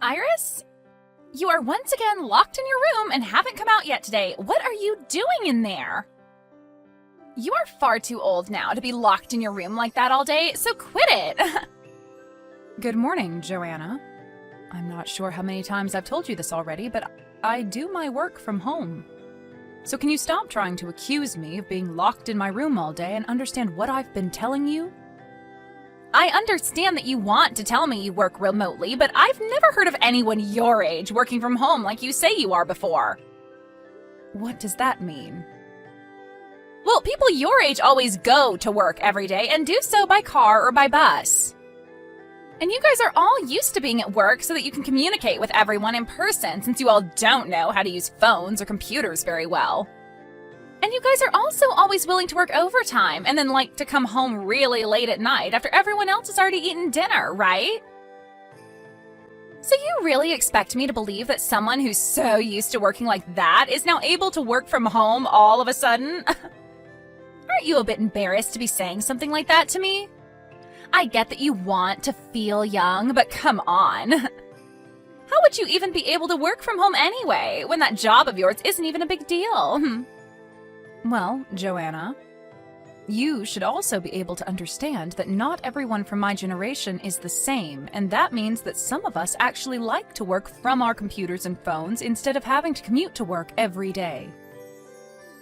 Iris? You are once again locked in your room and haven't come out yet today. What are you doing in there? You are far too old now to be locked in your room like that all day, so quit it! Good morning, Joanna. I'm not sure how many times I've told you this already, but I do my work from home. So can you stop trying to accuse me of being locked in my room all day and understand what I've been telling you? I understand that you want to tell me you work remotely, but I've never heard of anyone your age working from home like you say you are before. What does that mean? Well, people your age always go to work every day and do so by car or by bus. And you guys are all used to being at work so that you can communicate with everyone in person, since you all don't know how to use phones or computers very well. And you guys are also always willing to work overtime and then like to come home really late at night after everyone else has already eaten dinner, right? So you really expect me to believe that someone who's so used to working like that is now able to work from home all of a sudden? Aren't you a bit embarrassed to be saying something like that to me? I get that you want to feel young, but come on. How would you even be able to work from home anyway, when that job of yours isn't even a big deal? Well, Joanna, you should also be able to understand that not everyone from my generation is the same, and that means that some of us actually like to work from our computers and phones instead of having to commute to work every day.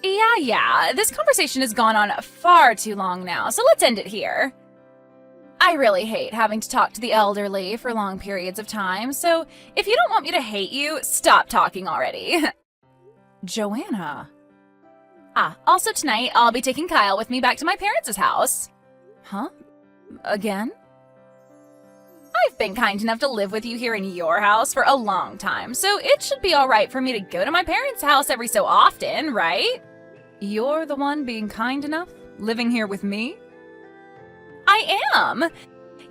Yeah, this conversation has gone on far too long now, so let's end it here. I really hate having to talk to the elderly for long periods of time, so if you don't want me to hate you, stop talking already. Joanna. Also tonight, I'll be taking Kyle with me back to my parents' house. Huh? Again? I've been kind enough to live with you here in your house for a long time, so it should be alright for me to go to my parents' house every so often, right? You're the one being kind enough? Living here with me? I am!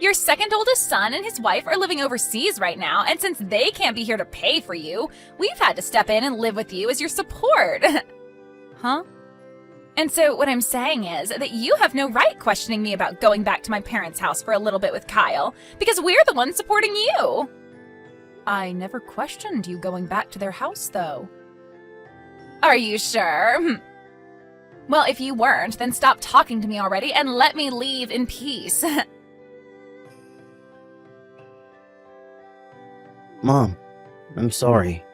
Your second oldest son and his wife are living overseas right now, and since they can't be here to pay for you, we've had to step in and live with you as your support. Huh? And so what I'm saying is that you have no right questioning me about going back to my parents' house for a little bit with Kyle, because we're the ones supporting you. I never questioned you going back to their house, though. Are you sure? Well, if you weren't, then stop talking to me already and let me leave in peace. Mom, I'm sorry.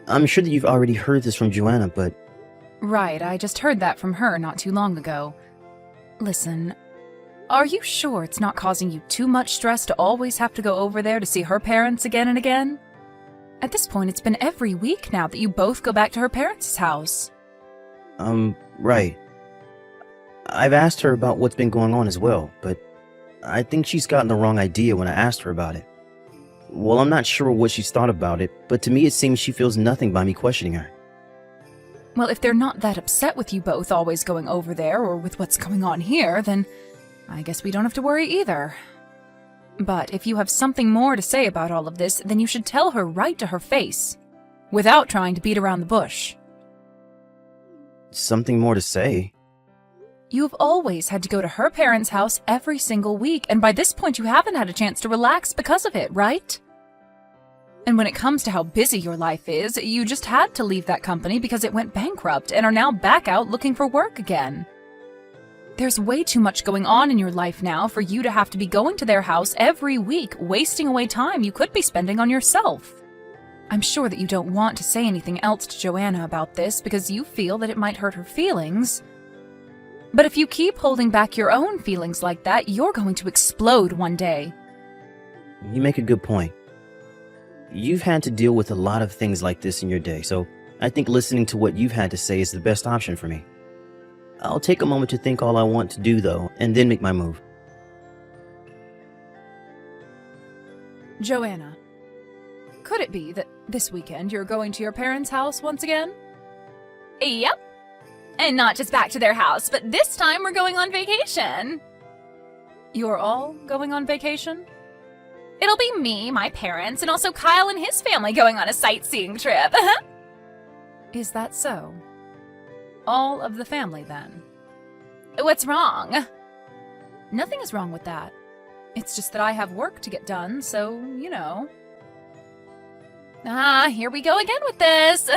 I'm sure that you've already heard this from Joanna, but... Right, I just heard that from her not too long ago. Listen, are you sure it's not causing you too much stress to always have to go over there to see her parents again and again? At this point, it's been every week now that you both go back to her parents' house. Right. I've asked her about what's been going on as well, but I think she's gotten the wrong idea when I asked her about it. Well, I'm not sure what she's thought about it, but to me it seems she feels nothing by me questioning her. Well, if they're not that upset with you both always going over there or with what's going on here, then I guess we don't have to worry either. But if you have something more to say about all of this, then you should tell her right to her face, without trying to beat around the bush. Something more to say? You've always had to go to her parents' house every single week, and by this point you haven't had a chance to relax because of it, right? And when it comes to how busy your life is, you just had to leave that company because it went bankrupt and are now back out looking for work again. There's way too much going on in your life now for you to have to be going to their house every week, wasting away time you could be spending on yourself. I'm sure that you don't want to say anything else to Joanna about this because you feel that it might hurt her feelings. But if you keep holding back your own feelings like that, you're going to explode one day. You make a good point. You've had to deal with a lot of things like this in your day, so I think listening to what you've had to say is the best option for me. I'll take a moment to think all I want to do, though, and then make my move. Joanna, could it be that this weekend you're going to your parents' house once again? Yep. And not just back to their house, but this time we're going on vacation. You're all going on vacation? It'll be me, my parents, and also Kyle and his family going on a sightseeing trip. Is that so? All of the family, then? What's wrong? Nothing is wrong with that. It's just that I have work to get done, so, you know. Here we go again with this.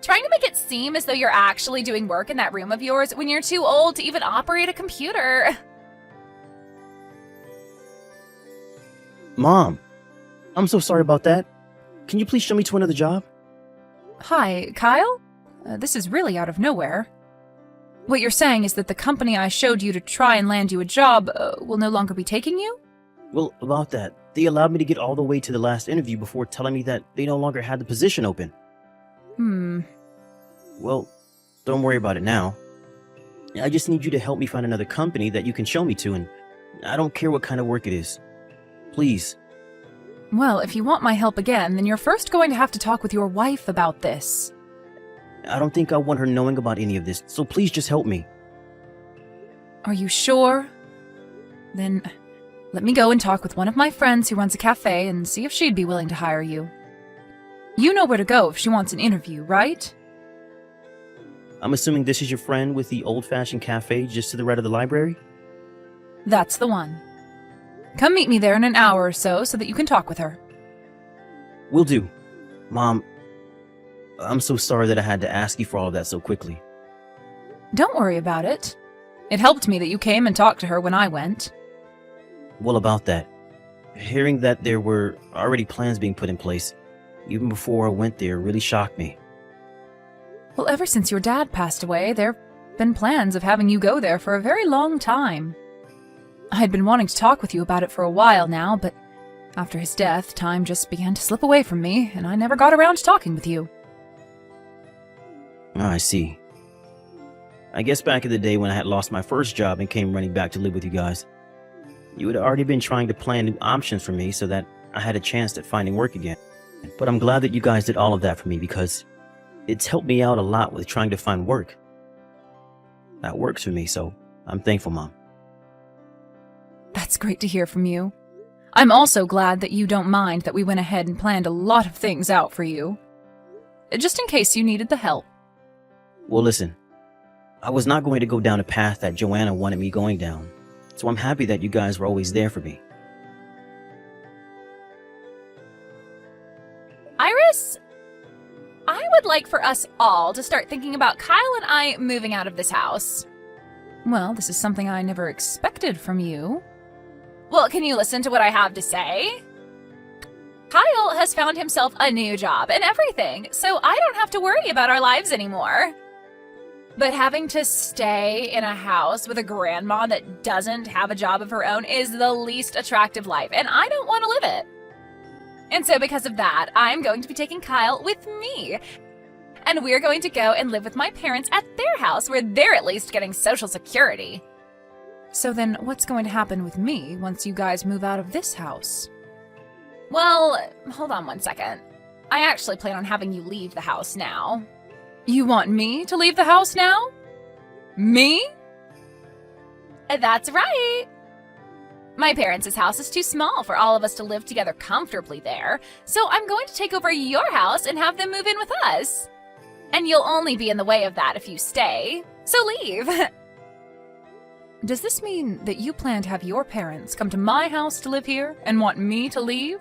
Trying to make it seem as though you're actually doing work in that room of yours when you're too old to even operate a computer. Mom, I'm so sorry about that. Can you please show me to another job? Hi, Kyle? This is really out of nowhere. What you're saying is that the company I showed you to try and land you a job will no longer be taking you? Well, about that, they allowed me to get all the way to the last interview before telling me that they no longer had the position open. Well, don't worry about it now. I just need you to help me find another company that you can show me to, and I don't care what kind of work it is. Please. Well, if you want my help again, then you're first going to have to talk with your wife about this. I don't think I want her knowing about any of this, so please just help me. Are you sure? Then let me go and talk with one of my friends who runs a cafe and see if she'd be willing to hire you. You know where to go if she wants an interview, right? I'm assuming this is your friend with the old-fashioned cafe just to the right of the library? That's the one. Come meet me there in an hour or so that you can talk with her. Will do. Mom, I'm so sorry that I had to ask you for all of that so quickly. Don't worry about it. It helped me that you came and talked to her when I went. Well, about that, hearing that there were already plans being put in place, even before I went there, really shocked me. Well, ever since your dad passed away, there have been plans of having you go there for a very long time. I had been wanting to talk with you about it for a while now, but after his death, time just began to slip away from me, and I never got around to talking with you. Ah, I see. I guess back in the day when I had lost my first job and came running back to live with you guys, you had already been trying to plan new options for me so that I had a chance at finding work again. But I'm glad that you guys did all of that for me because it's helped me out a lot with trying to find work. That works for me, so I'm thankful, Mom. That's great to hear from you. I'm also glad that you don't mind that we went ahead and planned a lot of things out for you. Just in case you needed the help. Well, listen, I was not going to go down a path that Joanna wanted me going down, so I'm happy that you guys were always there for me. Iris, I would like for us all to start thinking about Kyle and I moving out of this house. Well, this is something I never expected from you. Well, can you listen to what I have to say? Kyle has found himself a new job and everything, so I don't have to worry about our lives anymore. But having to stay in a house with a grandma that doesn't have a job of her own is the least attractive life, and I don't want to live it. And so because of that, I'm going to be taking Kyle with me. And we're going to go and live with my parents at their house where they're at least getting Social Security. So then what's going to happen with me once you guys move out of this house? Well, hold on one second. I actually plan on having you leave the house now. You want me to leave the house now? Me? That's right. My parents' house is too small for all of us to live together comfortably there, so I'm going to take over your house and have them move in with us. And you'll only be in the way of that if you stay, so leave. Does this mean that you plan to have your parents come to my house to live here and want me to leave?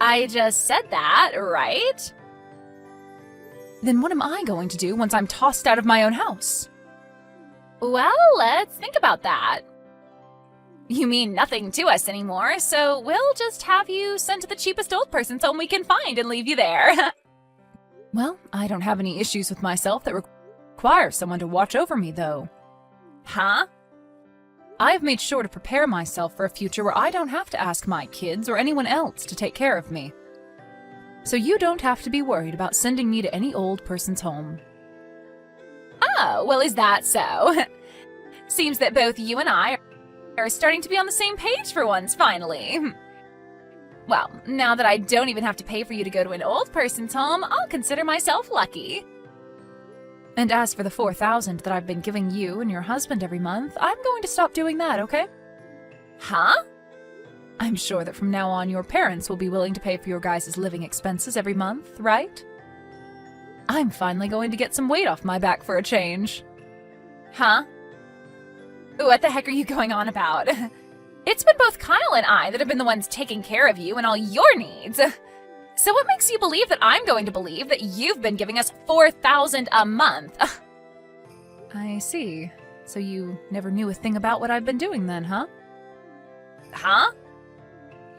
I just said that, right? Then what am I going to do once I'm tossed out of my own house? Well, let's think about that. You mean nothing to us anymore, so we'll just have you sent to the cheapest old person's home we can find and leave you there. Well, I don't have any issues with myself that require someone to watch over me, though. Huh? I have made sure to prepare myself for a future where I don't have to ask my kids or anyone else to take care of me. So you don't have to be worried about sending me to any old person's home. Oh, well, is that so? Seems that both you and I are starting to be on the same page for once, finally. Well, now that I don't even have to pay for you to go to an old person's home, I'll consider myself lucky. And as for the $4,000 that I've been giving you and your husband every month, I'm going to stop doing that, okay? Huh? I'm sure that from now on your parents will be willing to pay for your guys' living expenses every month, right? I'm finally going to get some weight off my back for a change. Huh? What the heck are you going on about? It's been both Kyle and I that have been the ones taking care of you and all your needs. So what makes you believe that I'm going to believe that you've been giving us $4,000 a month? I see. So you never knew a thing about what I've been doing then, huh? Huh?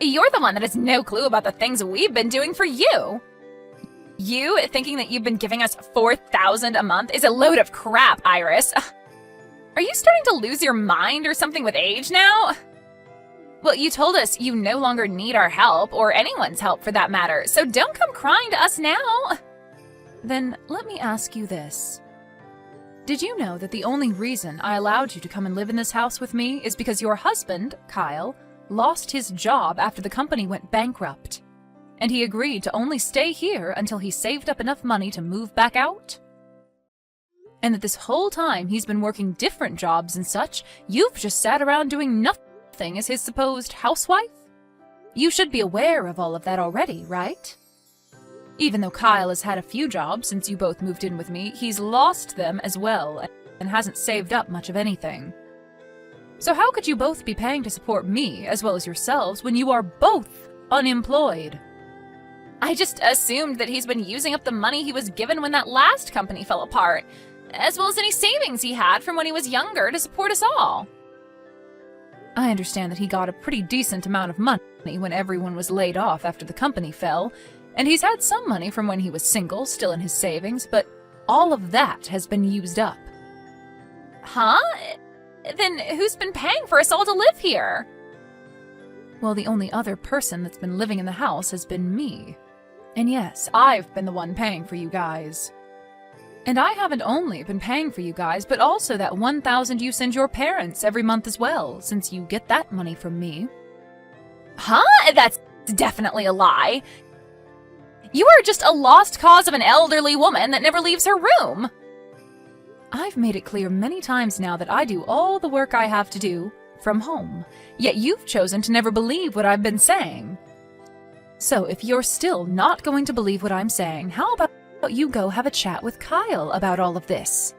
You're the one that has no clue about the things we've been doing for you. You thinking that you've been giving us $4,000 a month is a load of crap, Iris. Are you starting to lose your mind or something with age now? Well, you told us you no longer need our help, or anyone's help for that matter, so don't come crying to us now. Then let me ask you this. Did you know that the only reason I allowed you to come and live in this house with me is because your husband, Kyle, lost his job after the company went bankrupt? And he agreed to only stay here until he saved up enough money to move back out? And that this whole time he's been working different jobs and such, you've just sat around doing nothing as his supposed housewife? You should be aware of all of that already, right? Even though Kyle has had a few jobs since you both moved in with me, he's lost them as well and hasn't saved up much of anything. So how could you both be paying to support me as well as yourselves when you are both unemployed? I just assumed that he's been using up the money he was given when that last company fell apart, as well as any savings he had from when he was younger to support us all. I understand that he got a pretty decent amount of money when everyone was laid off after the company fell, and he's had some money from when he was single, still in his savings, but all of that has been used up. Huh? Then who's been paying for us all to live here? Well, the only other person that's been living in the house has been me. And yes, I've been the one paying for you guys. And I haven't only been paying for you guys, but also that $1,000 you send your parents every month as well, since you get that money from me. Huh? That's definitely a lie. You are just a lost cause of an elderly woman that never leaves her room. I've made it clear many times now that I do all the work I have to do from home, yet you've chosen to never believe what I've been saying. So if you're still not going to believe what I'm saying, how about you go have a chat with Kyle about all of this?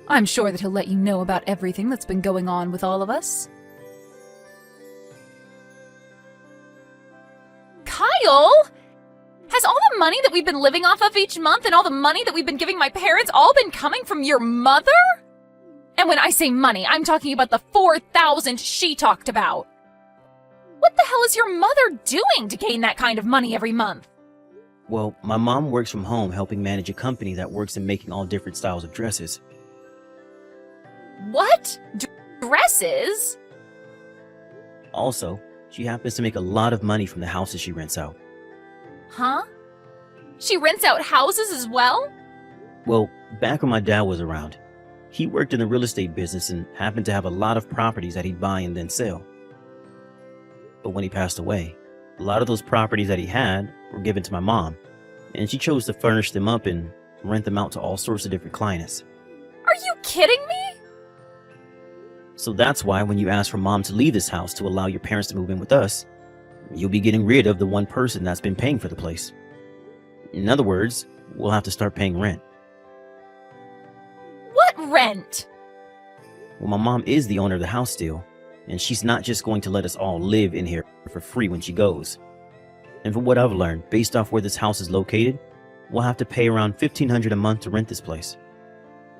I'm sure that he'll let you know about everything that's been going on with all of us. Kyle? Has all the money that we've been living off of each month and all the money that we've been giving my parents all been coming from your mother? And when I say money, I'm talking about the $4,000 she talked about. What the hell is your mother doing to gain that kind of money every month? Well, my mom works from home helping manage a company that works in making all different styles of dresses. What? Dresses? Also, she happens to make a lot of money from the houses she rents out. Huh? She rents out houses as well? Well, back when my dad was around, he worked in the real estate business and happened to have a lot of properties that he'd buy and then sell. But when he passed away, a lot of those properties that he had were given to my mom, and she chose to furnish them up and rent them out to all sorts of different clients. Are you kidding me? So that's why when you ask for mom to leave this house to allow your parents to move in with us, you'll be getting rid of the one person that's been paying for the place. In other words, we'll have to start paying rent. What rent? Well, my mom is the owner of the house still, and she's not just going to let us all live in here for free when she goes. And from what I've learned, based off where this house is located, we'll have to pay around $1,500 a month to rent this place.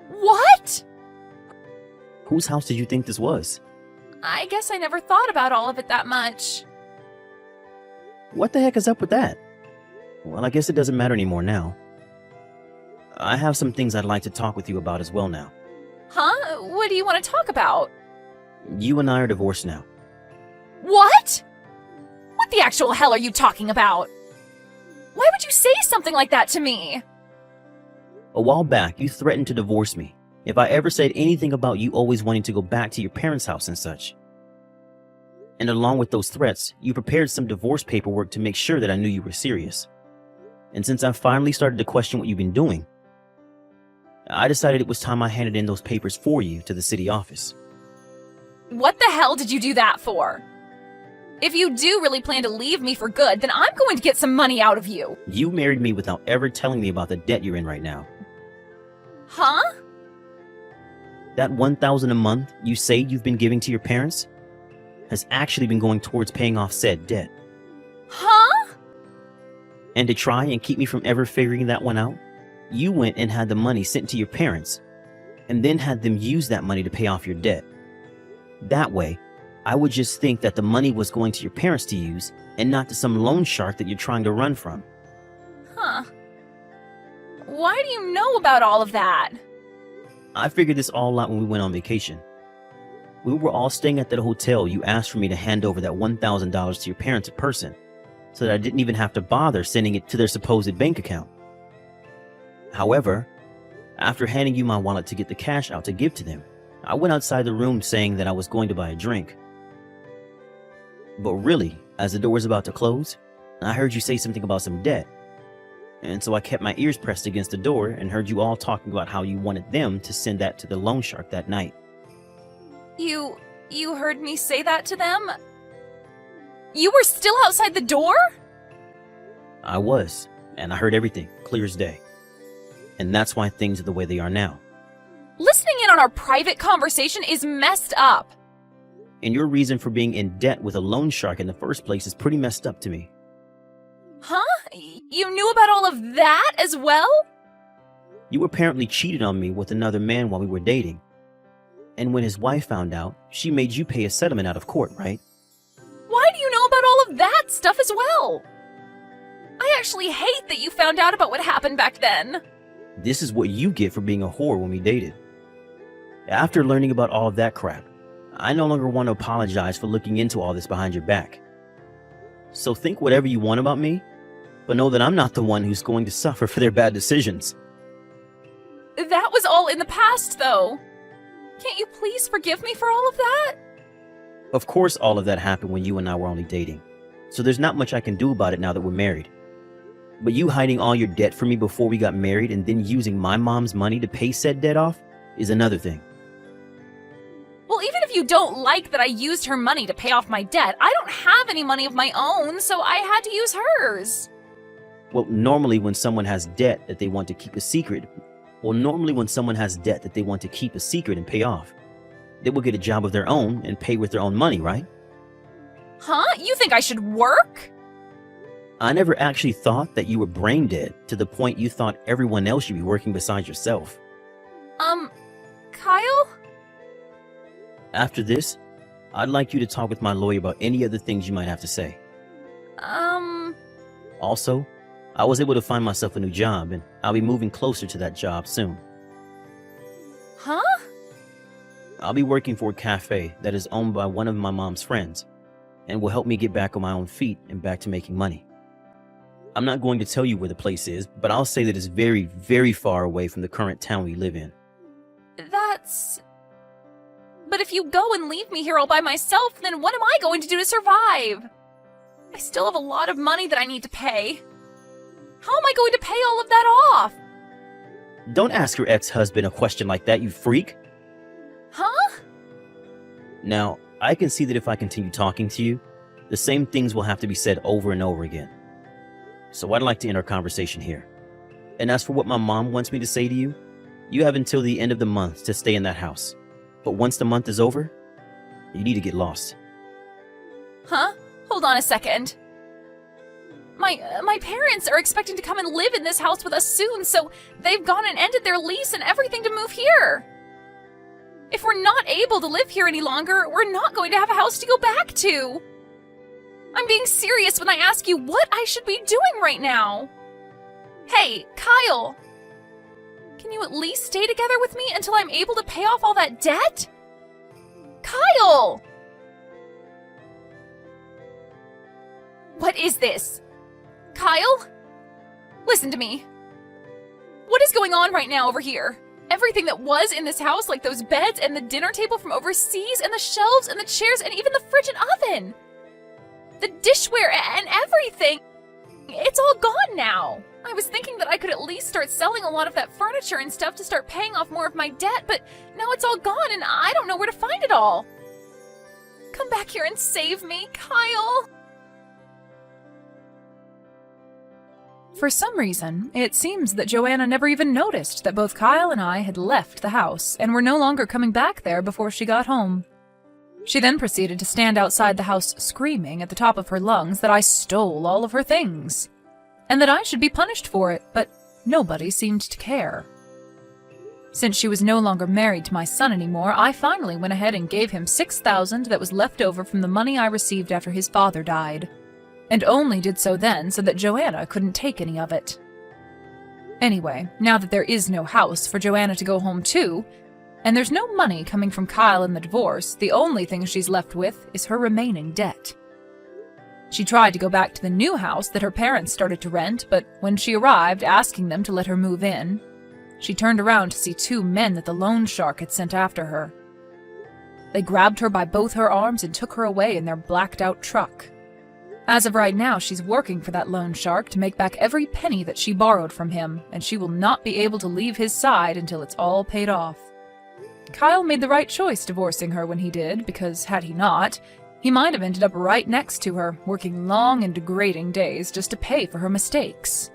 What? Whose house did you think this was? I guess I never thought about all of it that much. What the heck is up with that? Well, I guess it doesn't matter anymore now. I have some things I'd like to talk with you about as well now. Huh? What do you want to talk about? You and I are divorced now. What? What the actual hell are you talking about? Why would you say something like that to me? A while back, you threatened to divorce me if I ever said anything about you always wanting to go back to your parents' house and such. And along with those threats, you prepared some divorce paperwork to make sure that I knew you were serious. And since I finally started to question what you've been doing, I decided it was time I handed in those papers for you to the city office. What the hell did you do that for? If you do really plan to leave me for good, then I'm going to get some money out of you. You married me without ever telling me about the debt you're in right now. Huh? That $1,000 a month you say you've been giving to your parents has actually been going towards paying off said debt. Huh? And to try and keep me from ever figuring that one out, you went and had the money sent to your parents, and then had them use that money to pay off your debt. That way, I would just think that the money was going to your parents to use, and not to some loan shark that you're trying to run from. Huh. Why do you know about all of that? I figured this all out when we went on vacation. We were all staying at that hotel. You asked for me to hand over that $1,000 to your parents in person, so that I didn't even have to bother sending it to their supposed bank account. However, after handing you my wallet to get the cash out to give to them, I went outside the room saying that I was going to buy a drink. But really, as the door was about to close, I heard you say something about some debt. And so I kept my ears pressed against the door and heard you all talking about how you wanted them to send that to the loan shark that night. You heard me say that to them? You were still outside the door? I was, and I heard everything, clear as day. And that's why things are the way they are now. Listening in on our private conversation is messed up. And your reason for being in debt with a loan shark in the first place is pretty messed up to me. Huh? You knew about all of that as well? You apparently cheated on me with another man while we were dating. And when his wife found out, she made you pay a settlement out of court, right? Why do you know about all of that stuff as well? I actually hate that you found out about what happened back then. This is what you get for being a whore when we dated. After learning about all of that crap, I no longer want to apologize for looking into all this behind your back. So think whatever you want about me, but know that I'm not the one who's going to suffer for their bad decisions. That was all in the past, though. Can't you please forgive me for all of that? Of course all of that happened when you and I were only dating, so there's not much I can do about it now that we're married. But you hiding all your debt from me before we got married and then using my mom's money to pay said debt off is another thing. Well, even if you don't like that I used her money to pay off my debt, I don't have any money of my own, so I had to use hers. Well, normally when someone has debt that they want to keep a secret, and pay off, they will get a job of their own and pay with their own money, right? Huh? You think I should work? I never actually thought that you were brain dead to the point you thought everyone else should be working besides yourself. Kyle? After this, I'd like you to talk with my lawyer about any other things you might have to say. Also, I was able to find myself a new job, and I'll be moving closer to that job soon. Huh? I'll be working for a cafe that is owned by one of my mom's friends, and will help me get back on my own feet and back to making money. I'm not going to tell you where the place is, but I'll say that it's very, very far away from the current town we live in. But if you go and leave me here all by myself, then what am I going to do to survive? I still have a lot of money that I need to pay. How am I going to pay all of that off? Don't ask your ex-husband a question like that, you freak. Huh? Now, I can see that if I continue talking to you, the same things will have to be said over and over again. So I'd like to end our conversation here. And as for what my mom wants me to say to you, you have until the end of the month to stay in that house. But once the month is over, you need to get lost. Huh? Hold on a second. My parents are expecting to come and live in this house with us soon, so they've gone and ended their lease and everything to move here. If we're not able to live here any longer, we're not going to have a house to go back to. I'm being serious when I ask you what I should be doing right now. Hey, Kyle. Can you at least stay together with me until I'm able to pay off all that debt? Kyle! What is this? Kyle? Listen to me. What is going on right now over here? Everything that was in this house, like those beds and the dinner table from overseas and the shelves and the chairs and even the fridge and oven. The dishware and everything. It's all gone now. I was thinking that I could at least start selling a lot of that furniture and stuff to start paying off more of my debt, but now it's all gone and I don't know where to find it all. Come back here and save me, Kyle. For some reason, it seems that Joanna never even noticed that both Kyle and I had left the house and were no longer coming back there before she got home. She then proceeded to stand outside the house screaming at the top of her lungs that I stole all of her things. and that I should be punished for it, but nobody seemed to care. Since she was no longer married to my son anymore, I finally went ahead and gave him $6,000 that was left over from the money I received after his father died, and only did so then so that Joanna couldn't take any of it. Anyway, now that there is no house for Joanna to go home to, and there's no money coming from Kyle in the divorce, the only thing she's left with is her remaining debt. She tried to go back to the new house that her parents started to rent, but when she arrived asking them to let her move in, she turned around to see 2 men that the loan shark had sent after her. They grabbed her by both her arms and took her away in their blacked-out truck. As of right now, she's working for that loan shark to make back every penny that she borrowed from him, and she will not be able to leave his side until it's all paid off. Kyle made the right choice divorcing her when he did, because had he not, he might have ended up right next to her, working long and degrading days just to pay for her mistakes.